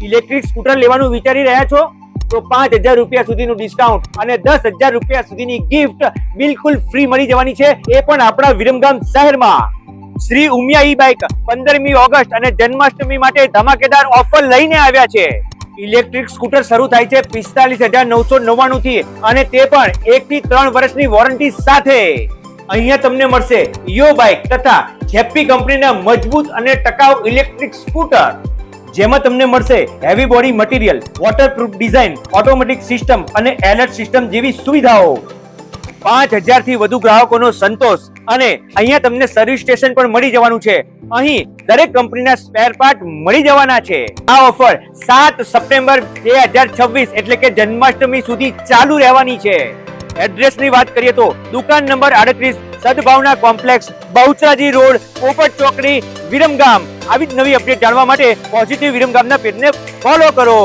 Electric scooter લેવાનું વિચારી રહ્યા છો તો 5,000 રૂપિયા સુધીનું ડિસ્કાઉન્ટ અને 10,000 રૂપિયા સુધીની ગિફ્ટ બિલકુલ ફ્રી મળી જવાની છે, એ પણ આપણા વિરમગામ શહેરમાં. શ્રી ઉમિયા ઈ બાઇક 15મી ઓગસ્ટ અને જન્માષ્ટમી માટે ધમાકેદાર ઓફર લઈને આવ્યા છે. ઇલેક્ટ્રિક સ્કૂટર શરૂ થાય છે 45,999 થી અને તે પણ 1 થી 3 વર્ષની વોરંટી સાથે. અહીંયા તમને મળશે યો બાઇક તથા હેપ્પી કંપનીના મજબૂત અને ટકાઉ ઇલેક્ટ્રિક સ્કૂટર, જેમાં તમને મળશે heavy body material, waterproof design, automatic system અને એલર્ટ સિસ્ટમ જેવી સુવિધાઓ. 5,000 થી વધુ ગ્રાહકોનો સંતોષ અને અહીંયા તમને સર્વિસ સ્ટેશન પણ મળી જવાનું છે. અહીં દરેક કંપનીના સ્પેર પાર્ટ મળી જવાના છે. આ ઓફર 7 સપ્ટેમ્બર 2026 એટલે કે જન્માષ્ટમી સુધી ચાલુ રહેવાની છે. એડ્રેસની વાત કરીએ તો દુકાન નંબર 38 સદભાવના કોમ્પ્લેક્સ, બહુચરાજી રોડ, પોપટ ચોકડી, વિરમગામ. આવી જ નવી અપડેટ જાણવા માટે પોઝિટિવ વિરમગામના પેજને ફોલો કરો.